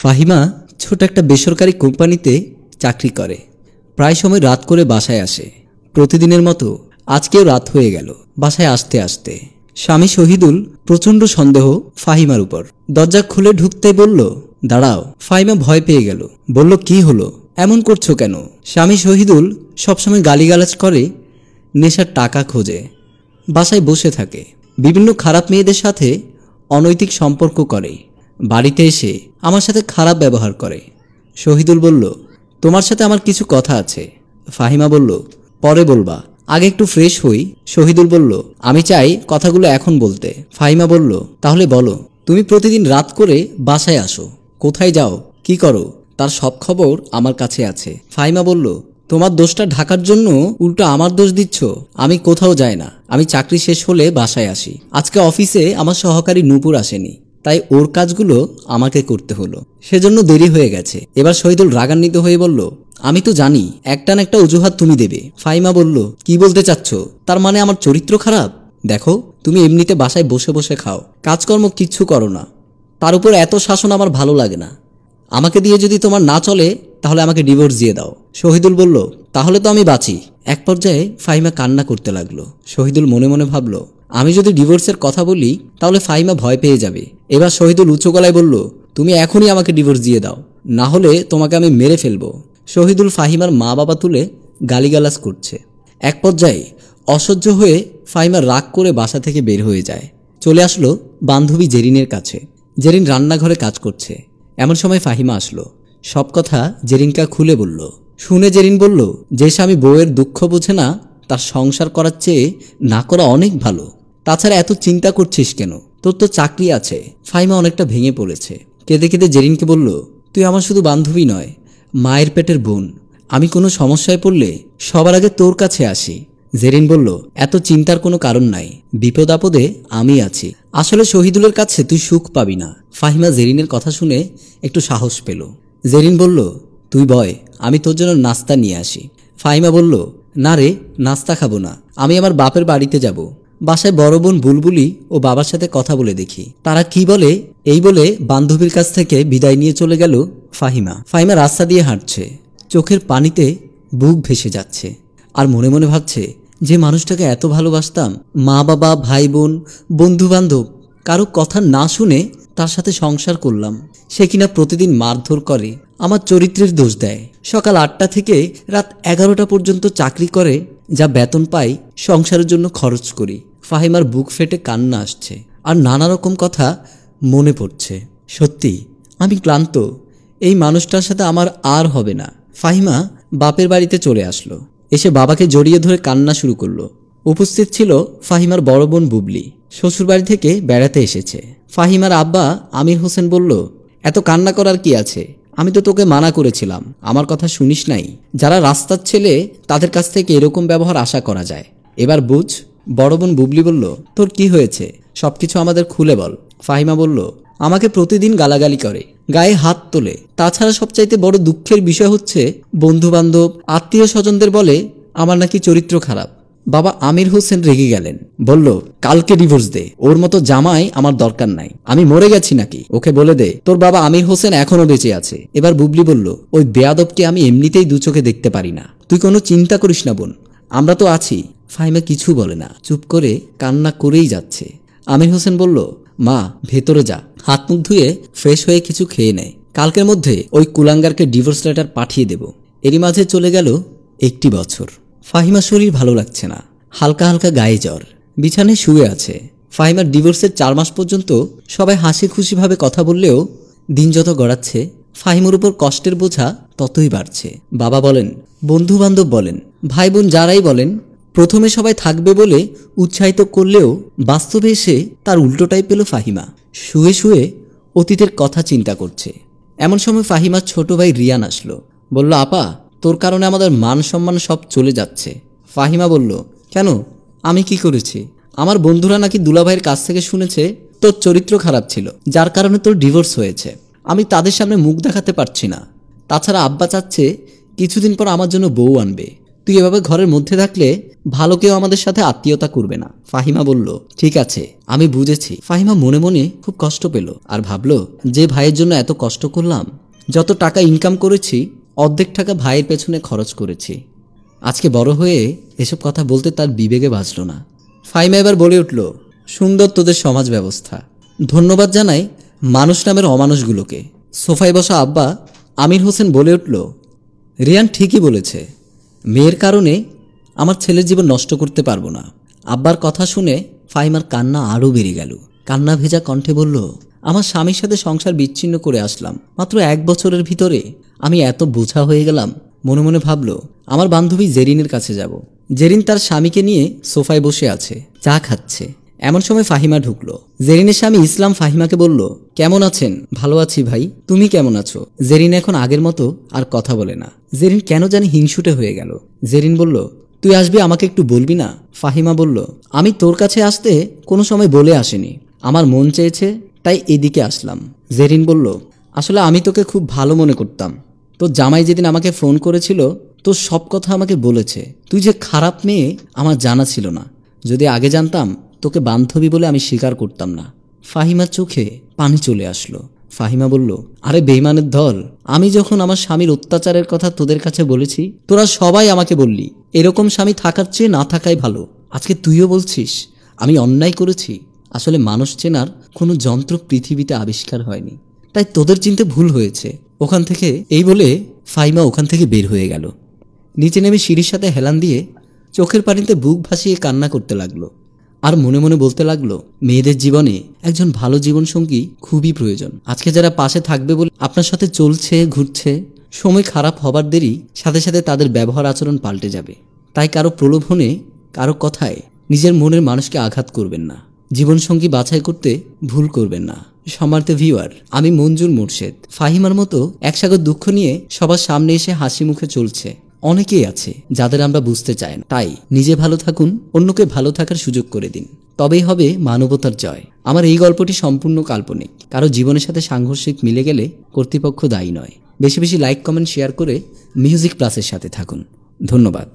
ফাহিমা ছোট একটা বেসরকারি কোম্পানিতে চাকরি করে। প্রায় সময় রাত করে বাসায় আসে। প্রতিদিনের মতো আজকেও রাত হয়ে গেল বাসায় আসতে আসতে। স্বামী শহীদুল প্রচণ্ড সন্দেহ ফাহিমার উপর। দরজা খুলে ঢুকতে বলল, দাঁড়াও। ফাহিমা ভয় পেয়ে গেল, বলল, কি হলো, এমন করছো কেন? স্বামী শহীদুল সবসময় গালিগালাজ করে, নেশার টাকা খোঁজে, বাসায় বসে থাকে, বিভিন্ন খারাপ মেয়েদের সাথে অনৈতিক সম্পর্ক করে, বাড়িতে এসে আমার সাথে খারাপ ব্যবহার করে। শহীদুল বলল, তোমার সাথে আমার কিছু কথা আছে। ফাহিমা বলল, পরে বলবা, আগে একটু ফ্রেশ হই। শহীদুল বলল, আমি চাই কথাগুলো এখন বলতে। ফাহিমা বলল, তাহলে বলো। তুমি প্রতিদিন রাত করে বাসায় আসো, কোথায় যাও, কি করো, তার সব খবর আমার কাছে আছে। ফাহিমা বলল, তোমার দোষটা ঢাকার জন্য উল্টো আমার দোষ দিচ্ছ। আমি কোথাও যাই না, আমি চাকরি শেষ হলে বাসায় আসি। আজকে অফিসে আমার সহকারী নূপুর আসেনি, তাই ওর কাজগুলো আমাকে করতে হলো, সেজন্য দেরি হয়ে গেছে। এবার শহীদুল রাগান্বিত হয়ে বলল, আমি তো জানি একটা না একটা অজুহাত তুমি দেবে। ফাহিমা বলল, কি বলতে চাচ্ছ? তার মানে আমার চরিত্র খারাপ? দেখো, তুমি এমনিতে বাসায় বসে বসে খাও, কাজকর্ম কিচ্ছু করো না, তার উপর এত শাসন আমার ভালো লাগে না। আমাকে দিয়ে যদি তোমার না চলে তাহলে আমাকে ডিভোর্স দিয়ে দাও। শহীদুল বলল, তাহলে তো আমি বাঁচি। এক পর্যায়ে ফাহিমা কান্না করতে লাগলো। শহীদুল মনে মনে ভাবল, আমি যদি ডিভোর্সের কথা বলি তাহলে ফাহিমা ভয় পেয়ে যাবে। এবার শহীদুল উচ্চ গলায় বলল, তুমি এখনই আমাকে ডিভোর্স দিয়ে দাও, না হলে তোমাকে আমি মেরে ফেলবো। শহীদুল ফাহিমার মা বাবা তুলে গালিগালাজ করছে। এক পর্যায়ে অসহ্য হয়ে ফাহিমা রাগ করে বাসা থেকে বের হয়ে যায়। চলে আসলো বান্ধবী জেরিনের কাছে। জেরিন রান্নাঘরে কাজ করছে। এমন সময় ফাহিমা আসলো। সব কথা জেরিনকা খুলে বলল। শুনে জেরিন বলল, যে স্বামী বউয়ের দুঃখ বোঝে না তার সংসার করার চেয়ে না করা অনেক ভালো। তাছাড়া এত চিন্তা করছিস কেন? তোর তো চাকরি আছে। ফাহিমা অনেকটা ভেঙে পড়েছে। কেঁদে কেঁদে জেরিনকে বলল, তুই আমার শুধু বান্ধবী নয়, মায়ের পেটের বোন। আমি কোনো সমস্যায় পড়লে সবার আগে তোর কাছে আসি। জেরিন বলল, এত চিন্তার কোনো কারণ নাই, বিপদ আপদে আমি আছি। আসলে শহীদুলের কাছে তুই সুখ পাবি না। ফাহিমা জেরিনের কথা শুনে একটু সাহস পেল। জেরিন বলল, তুই বয়, আমি তোর জন্য নাস্তা নিয়ে আসি। ফাহিমা বলল, না রে, নাস্তা খাবো না, আমি আমার বাপের বাড়িতে যাব। বাসায় বড় বোন বুলবুলি ও বাবার সাথে কথা বলে দেখি তারা কি বলে। এই বলে বান্ধবীর কাছ থেকে বিদায় নিয়ে চলে গেল ফাহিমা। ফাহিমা রাস্তা দিয়ে হাঁটছে, চোখের পানিতে বুক ভেসে যাচ্ছে, আর মনে মনে ভাবছে, যে মানুষটাকে এত ভালোবাসতাম, মা বাবা ভাই বোন বন্ধু বান্ধব কারো কথা না শুনে তার সাথে সংসার করলাম, সে কিনা প্রতিদিন মারধর করে, আমার চরিত্রের দোষ দেয়, সকাল 8টা থেকে রাত 11টা পর্যন্ত চাকরি করে, যা বেতন পাই সংসারের জন্য খরচ করি। ফাহিমার বুক ফেটে কান্না আসছে, আর নানা রকম কথা মনে পড়ছে। সত্যি আমি ক্লান্ত, এই মানুষটার সাথে আমার আর হবে না। ফাহিমা বাপের বাড়িতে চলে আসলো। এসে বাবাকে জড়িয়ে ধরে কান্না শুরু করলো। উপস্থিত ছিল ফাহিমার বড় বোন বুবলি, শ্বশুরবাড়ি থেকে বেড়াতে এসেছে। ফাহিমার আব্বা আমির হোসেন বলল, এত কান্না করার কি আছে? আমি তো তোকে মানা করেছিলাম, আমার কথা শুনিস নাই। যারা রাস্তার ছেলে তাদের কাছ থেকে এরকম ব্যবহার আশা করা যায়, এবার বুঝ। বড় বোন বুবলি বলল, তোর কি হয়েছে, সবকিছু আমাদের খুলে বল। ফাহিমা বলল, আমাকে প্রতিদিন গালাগালি করে, গায়ে হাত তোলে, তাছাড়া সবচাইতে বড় দুঃখের বিষয় হচ্ছে বন্ধু বান্ধব আত্মীয় স্বজনদের বলে আমার নাকি চরিত্র খারাপ। বাবা আমির হোসেন রেগে গেলেন, বলল, কালকে ডিভোর্স দে, ওর মতো জামাই আমার দরকার নাই। আমি মরে গেছি নাকি? ওকে বলে দে তোর বাবা আমির হোসেন এখনো বেঁচে আছে। এবার বুবলি বলল, ওই বেয়াদবকে আমি এমনিতেই দু চোখে দেখতে পারি না, তুই কোনো চিন্তা করিস না বোন, আমরা তো আছি। ফাহিমা কিছু বলে না, চুপ করে কান্না করেই যাচ্ছে। আমির হোসেন বলল, মা ভেতরে যা, হাত মুখ ধুয়ে ফ্রেশ হয়ে কিছু খেয়ে নেয়, কালকের মধ্যে ওই কুলাঙ্গারকে ডিভোর্স লেটার পাঠিয়ে দেব। এরই মাঝে চলে গেল 1টি বছর। ফাহিমা শরীর ভালো লাগছে না, হালকা হালকা গায়ে জ্বর, বিছানায় শুয়ে আছে। ফাহিমার ডিভোর্সের 4 মাস পর্যন্ত সবাই হাসি খুশিভাবে কথা বললেও দিন যত গড়াচ্ছে ফাহিমার উপর কষ্টের বোঝা ততই বাড়ছে। বাবা বলেন, বন্ধু বান্ধব বলেন, ভাই বোন যারাই বলেন, প্রথমে সবাই থাকবে বলে উৎসাহিত করলেও বাস্তবে এসে তার উল্টোটাই পেল ফাহিমা। শুয়ে শুয়ে অতীতের কথা চিন্তা করছে। এমন সময় ফাহিমার ছোট ভাই রিয়ান আসলো। বলল, আপা, তোর কারণে আমাদের মান সম্মান সব চলে যাচ্ছে। ফাহিমা বলল, কেন, আমি কি করেছি? আমার বন্ধুরা নাকি দুলাভাইয়ের কাছ থেকে শুনেছে তোর চরিত্র খারাপ ছিল, যার কারণে তোর ডিভোর্স হয়েছে। আমি তাদের সামনে মুখ দেখাতে পারছি না। তাছাড়া আব্বা চাচ্ছে কিছুদিন পর আমার জন্য বউ আনবে, তুই এভাবে ঘরের মধ্যে থাকলে ভালো কেউ আমাদের সাথে আত্মীয়তা করবে না। ফাহিমা বলল, ঠিক আছে, আমি বুঝেছি। ফাহিমা মনে মনে খুব কষ্ট পেল আর ভাবল, যে ভাইয়ের জন্য এত কষ্ট করলাম, যত টাকা ইনকাম করেছি অর্ধেক টাকা ভাইয়ের পেছনে খরচ করেছি। আজকে বড় হয়ে এসব কথা বলতে তার বিবেকে বাজল না। ফাহিমা এবার বলে উঠল, সুন্দর তোদের সমাজ ব্যবস্থা। ধন্যবাদ জানাই মানুষ নামের অমানুষগুলোকে। সোফায় বসা আব্বা আমির হোসেন বলে উঠল, রিয়ান ঠিকই বলেছে, মেয়ের কারণে আমার ছেলের জীবন নষ্ট করতে পারবো না। আব্বার কথা শুনে ফাহিমার কান্না আরও বেড়ে গেল। কান্না ভেজা কণ্ঠে বলল, আমার স্বামীর সাথে সংসার বিচ্ছিন্ন করে আসলাম, মাত্র 1 বছরের ভিতরে আমি এত বোঝা হয়ে গেলাম। মনে মনে ভাবল, আমার বান্ধবী জেরিনের কাছে যাব। জেরিন তার স্বামীকে নিয়ে সোফায় বসে আছে, চা খাচ্ছে। এমন সময় ফাহিমা ঢুকলো। জেরিনের স্বামী ইসলাম ফাহিমাকে বলল, কেমন আছেন? ভালো আছি ভাই, তুমি কেমন আছো? জেরিন এখন আগের মতো আর কথা বলে না। জেরিন কেন জানি হিংসুটে হয়ে গেল। জেরিন বলল, তুই আসবি, আমাকে একটু বলবি না? ফাহিমা বলল, আমি তোর কাছে আসতে কোনো সময় বলে আসিনি, আমার মন চেয়েছে তাই এদিকে আসলাম। জেরিন বলল, আসলে আমি তোকে খুব ভালো মনে করতাম। তোর জামাই যেদিন আমাকে ফোন করেছিল তোর সব কথা আমাকে বলেছে। তুই যে খারাপ মেয়ে আমার জানা ছিল না, যদি আগে জানতাম তোকে বান্ধবী বলে আমি স্বীকার করতাম না। ফাহিমার চোখে পানি চলে আসলো। ফাহিমা বলল, আরে বেঈমানের দল, আমি যখন আমার স্বামীর অত্যাচারের কথা তোদের কাছে বলেছি, তোরা সবাই আমাকে বললি এরকম স্বামী থাকার চেয়ে না থাকাই ভালো। আজকে তুইও বলছিস আমি অন্যায় করেছি। আসলে মানুষ চেনার কোনো যন্ত্র পৃথিবীতে আবিষ্কার হয়নি, তাই তোদের চিনতে ভুল হয়েছে। ওখান থেকে এই বলে ফাহিমা ওখান থেকে বের হয়ে গেল। নিচে নেমে সিঁড়ির সাথে হেলান দিয়ে চোখের পানিতে বুক ভাসিয়ে কান্না করতে লাগলো। আর মনে মনে বলতে লাগলো, মেয়েদের জীবনে একজন ভালো জীবনসঙ্গী খুবই প্রয়োজন। আজকে যারা পাশে থাকবে বলে আপনার সাথে চলছে ঘুরছে, সময় খারাপ হবার দেরি সাথে সাথে তাদের ব্যবহার আচরণ পাল্টে যাবে। তাই কারো প্রলোভনে, কারো কথায় নিজের মনের মানুষকে আঘাত করবেন না। জীবনসঙ্গী বাছাই করতে ভুল করবেন না। সম্মানিত ভিউয়ার, আমি মঞ্জুর মোর্শেদ। ফাহিমার মতো একসাগর দুঃখ নিয়ে সবার সামনে এসে হাসি মুখে চলছে অনেকেই আছে যাদের আমরা বুঝতে চাই না। তাই নিজে ভালো থাকুন, অন্যকে ভালো থাকার সুযোগ করে দিন, তবেই হবে মানবতার জয়। আমার এই গল্পটি সম্পূর্ণ কাল্পনিক। কারো জীবনের সাথে সাংঘর্ষিক মিলে গেলে কর্তৃপক্ষ দায়ী নয়। বেশি বেশি লাইক, কমেন্ট, শেয়ার করে মিউজিক প্লাসের সাথে থাকুন। ধন্যবাদ।